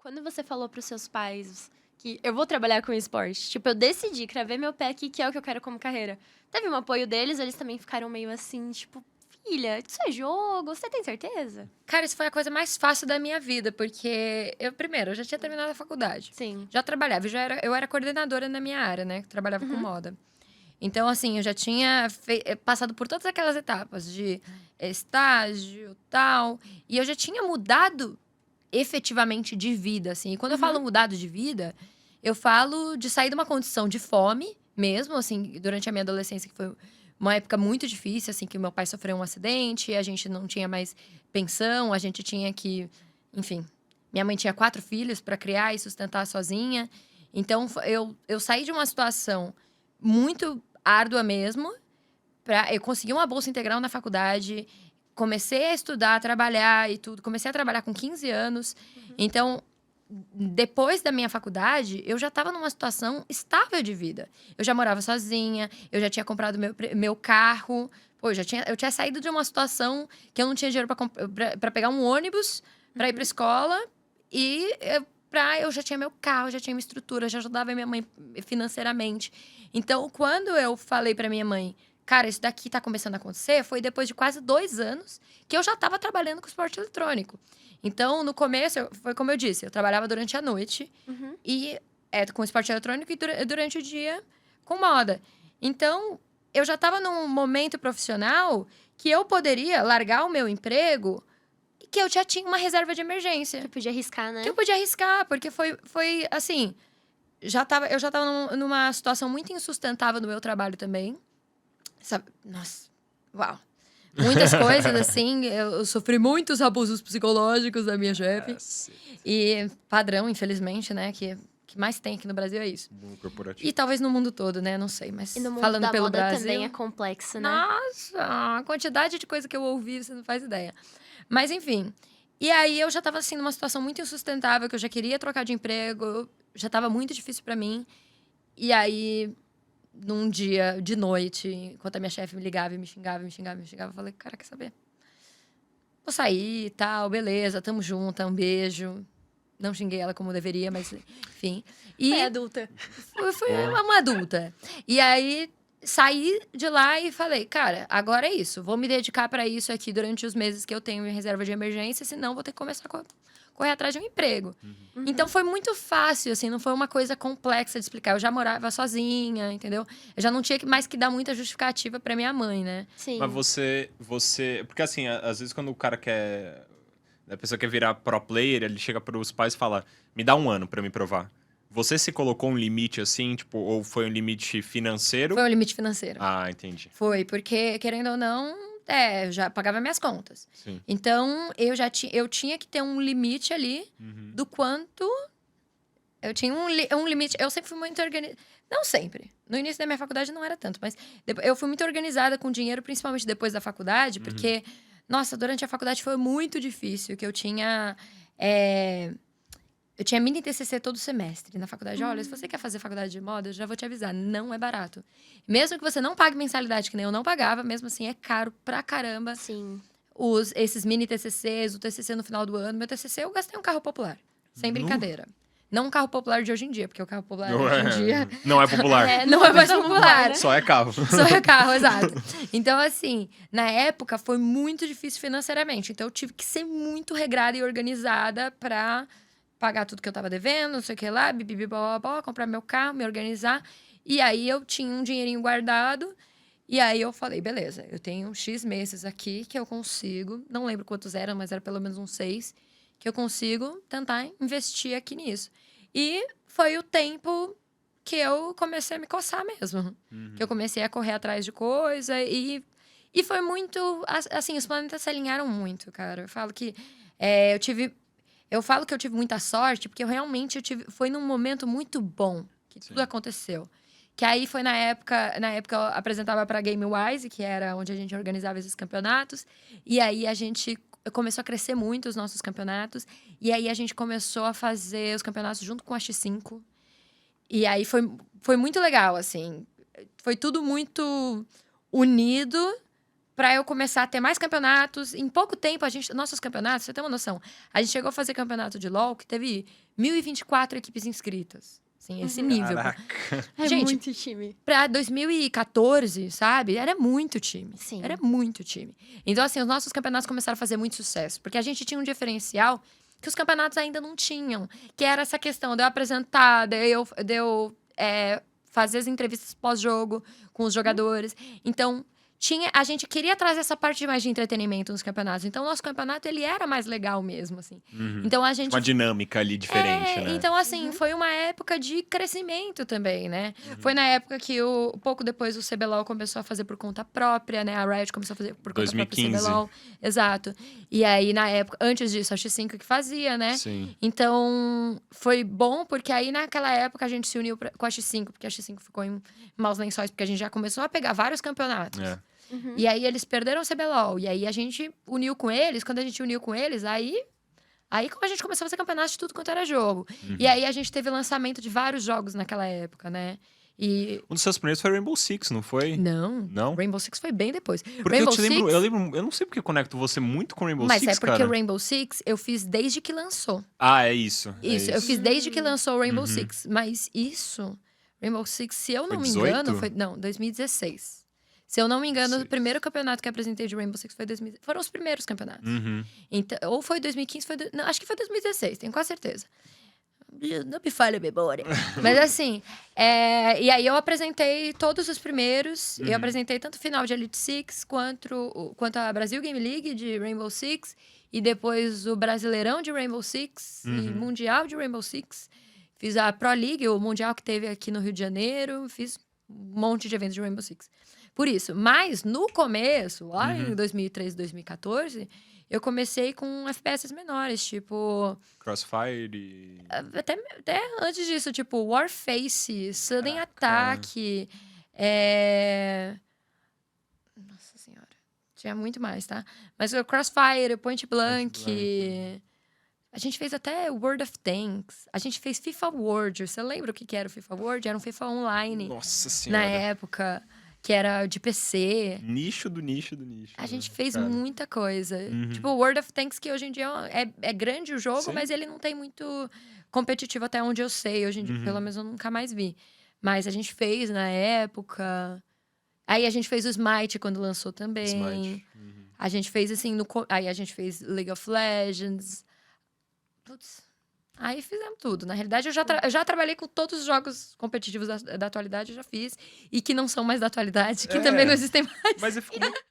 Quando você falou pros seus pais que eu vou trabalhar com esporte, tipo, eu decidi, cravei meu pé aqui, que é o que eu quero como carreira. Teve um apoio deles, eles também ficaram meio assim, tipo, filha, isso é jogo, você tem certeza? Cara, isso foi a coisa mais fácil da minha vida, porque eu já tinha terminado a faculdade. Sim. Já trabalhava, eu era coordenadora na minha área, né? Trabalhava com moda. Então, assim, eu já tinha passado por todas aquelas etapas de estágio, tal. E eu já tinha mudado efetivamente de vida, assim. E quando eu falo mudado de vida, eu falo de sair de uma condição de fome mesmo, assim, durante a minha adolescência, que foi uma época muito difícil, assim, que o meu pai sofreu um acidente, a gente não tinha mais pensão, a gente tinha que, enfim, minha mãe tinha 4 filhos para criar e sustentar sozinha. Então, eu saí de uma situação muito árdua mesmo, eu consegui uma bolsa integral na faculdade, comecei a estudar, a trabalhar e tudo. Comecei a trabalhar com 15 anos. Então, depois da minha faculdade, eu já estava numa situação estável de vida. Eu já morava sozinha, eu já tinha comprado meu carro. Pô, eu tinha saído de uma situação que eu não tinha dinheiro para pegar um ônibus para ir para escola. E eu já tinha meu carro, já tinha minha estrutura, já ajudava a minha mãe financeiramente. Então, quando eu falei para minha mãe, cara, isso daqui tá começando a acontecer, foi depois de quase 2 anos que eu já estava trabalhando com esporte eletrônico. Então, no começo, foi como eu disse, eu trabalhava durante a noite e com esporte eletrônico e durante o dia com moda. Então, eu já estava num momento profissional que eu poderia largar o meu emprego e que eu já tinha uma reserva de emergência. Que podia arriscar, né? Que eu podia arriscar, porque foi assim, eu já estava numa situação muito insustentável no meu trabalho também. Sabe? Nossa, uau. Muitas coisas, assim. Eu sofri muitos abusos psicológicos da minha chefe. E padrão, infelizmente, né? Que mais tem aqui no Brasil é isso. Mundo corporativo. E talvez no mundo todo, né? Não sei, mas E no mundo falando da pelo moda Brasil... também é complexo, né? Nossa, a quantidade de coisa que eu ouvi, você não faz ideia. Mas, enfim. E aí, eu já tava, assim, numa situação muito insustentável, que eu já queria trocar de emprego. Já tava muito difícil pra mim. E aí, num dia de noite, enquanto a minha chefe me ligava e me xingava, eu falei, cara, quer saber? Vou sair e tal, beleza, tamo junto, um beijo. Não xinguei ela como deveria, mas enfim. E É adulta. fui uma adulta. E aí, saí de lá e falei, cara, agora é isso. Vou me dedicar pra isso aqui durante os meses que eu tenho em reserva de emergência, senão vou ter que começar a correr atrás de um emprego. Então, foi muito fácil, assim, não foi uma coisa complexa de explicar. Eu já morava sozinha, entendeu? Eu já não tinha mais que dar muita justificativa pra minha mãe, né? Sim. Mas você... Porque assim, às vezes quando o cara quer... A pessoa quer virar pro player, ele chega pros pais e fala, me dá 1 ano pra me provar. Você se colocou um limite assim, tipo, ou foi um limite financeiro? Foi um limite financeiro. Ah, entendi. Foi, porque, querendo ou não, eu já pagava minhas contas. Sim. Então, eu tinha que ter um limite ali do quanto... Eu tinha um limite... Eu sempre fui muito organizada. Não sempre. No início da minha faculdade não era tanto, mas eu fui muito organizada com dinheiro, principalmente depois da faculdade, porque, nossa, durante a faculdade foi muito difícil, que eu tinha... Eu tinha mini TCC todo semestre na faculdade. Olha, se você quer fazer faculdade de moda, eu já vou te avisar, não é barato. Mesmo que você não pague mensalidade, que nem eu não pagava, mesmo assim é caro pra caramba. Sim. Esses mini TCCs, o TCC no final do ano. Meu TCC eu gastei um carro popular, sem brincadeira. Não um carro popular de hoje em dia, porque o carro popular hoje em dia... Não é popular. Não é mais popular. Só é carro. Só é carro, exato. Então, assim, na época foi muito difícil financeiramente. Então, eu tive que ser muito regrada e organizada pra pagar tudo que eu tava devendo, não sei o que lá, comprar meu carro, me organizar. E aí, eu tinha um dinheirinho guardado. E aí, eu falei, beleza, eu tenho X meses aqui que eu consigo. Não lembro quantos eram, mas era pelo menos uns 6. Que eu consigo tentar investir aqui nisso. E foi o tempo que eu comecei a me coçar mesmo. Que eu comecei a correr atrás de coisa. E foi muito... Assim, os planetas se alinharam muito, cara. Eu falo que eu falo que eu tive muita sorte, porque foi num momento muito bom que tudo aconteceu. Que aí foi na época eu apresentava pra GameWise, que era onde a gente organizava esses campeonatos. E aí a gente começou a crescer muito os nossos campeonatos. E aí a gente começou a fazer os campeonatos junto com a X5. E aí foi muito legal, assim. Foi tudo muito unido pra eu começar a ter mais campeonatos. Em pouco tempo, nossos campeonatos, você tem uma noção, a gente chegou a fazer campeonato de LoL que teve 1.024 equipes inscritas. Assim, esse nível. Caraca. É Gente, muito time. Pra 2014, sabe? Era muito time. Sim. Era muito time. Então, assim, os nossos campeonatos começaram a fazer muito sucesso. Porque a gente tinha um diferencial que os campeonatos ainda não tinham. Que era essa questão de eu apresentar, de eu fazer as entrevistas pós-jogo com os jogadores. Então, a gente queria trazer essa parte mais de entretenimento nos campeonatos. Então, o nosso campeonato, ele era mais legal mesmo, assim. Uhum. Então, a gente... Uma dinâmica ali diferente, né? Então, assim, foi uma época de crescimento também, né? Foi na época que, pouco depois, o CBLOL começou a fazer por conta própria, né? A Riot começou a fazer por conta 2015. própria CBLOL. Exato. E aí, na época, antes disso, a X5 que fazia, né? Sim. Então, foi bom, porque aí, naquela época, a gente se uniu com a X5, porque a X5 ficou em maus lençóis, porque a gente já começou a pegar vários campeonatos. É. Uhum. E aí, eles perderam o CBLOL. E aí, a gente uniu com eles. Quando a gente uniu com eles, aí a gente começou a fazer campeonato de tudo quanto era jogo. E aí, a gente teve lançamento de vários jogos naquela época, né? E... Um dos seus primeiros foi Rainbow Six, não foi? Não. Não? Rainbow Six foi bem depois. Porque Rainbow eu lembro, eu não sei porque eu conecto você muito com Rainbow Mas Six, é porque cara. o Rainbow Six eu fiz desde que lançou. Ah, é isso. Isso, é eu fiz desde que lançou o Rainbow Uhum. Six. Mas isso, Rainbow Six, se eu Foi não me 18? engano, foi... Não, 2016. Se eu não me engano, o 16. primeiro campeonato que eu apresentei de Rainbow Six foi 2016. Foram os primeiros campeonatos. Uhum. Então, ou foi 2015, não, acho que foi 2016, tenho quase certeza. Não me falha a memória. Mas assim, e aí eu apresentei todos os primeiros. Eu apresentei tanto o final de Elite Six quanto a Brasil Game League de Rainbow Six. E depois o Brasileirão de Rainbow Six e Mundial de Rainbow Six. Fiz a Pro League, o Mundial que teve aqui no Rio de Janeiro. Fiz um monte de eventos de Rainbow Six. Por isso. Mas no começo, lá em 2013, 2014... eu comecei com FPS menores, tipo... Crossfire. Até antes disso, tipo, Warface, Sudden Caraca. Attack. Nossa senhora. Tinha muito mais, tá? Mas o Crossfire, Point Blank. A gente fez até World of Tanks. A gente fez FIFA World. Você lembra o que era o FIFA World? Era um FIFA online. Nossa Na senhora. época. Que era de PC. Nicho do nicho do nicho. A né, gente fez cara? muita coisa. Tipo, World of Tanks, que hoje em dia é grande o jogo, Sim. mas ele não tem muito competitivo até onde eu sei. Hoje em dia, pelo menos, eu nunca mais vi. Mas a gente fez na época. Aí a gente fez o Smite quando lançou também. Smite. A gente fez assim, aí a gente fez League of Legends. Putz. Aí fizemos tudo. Na realidade, eu já trabalhei com todos os jogos competitivos da atualidade, eu já fiz. E que não são mais da atualidade, que também não existem mais. Mas eu fico muito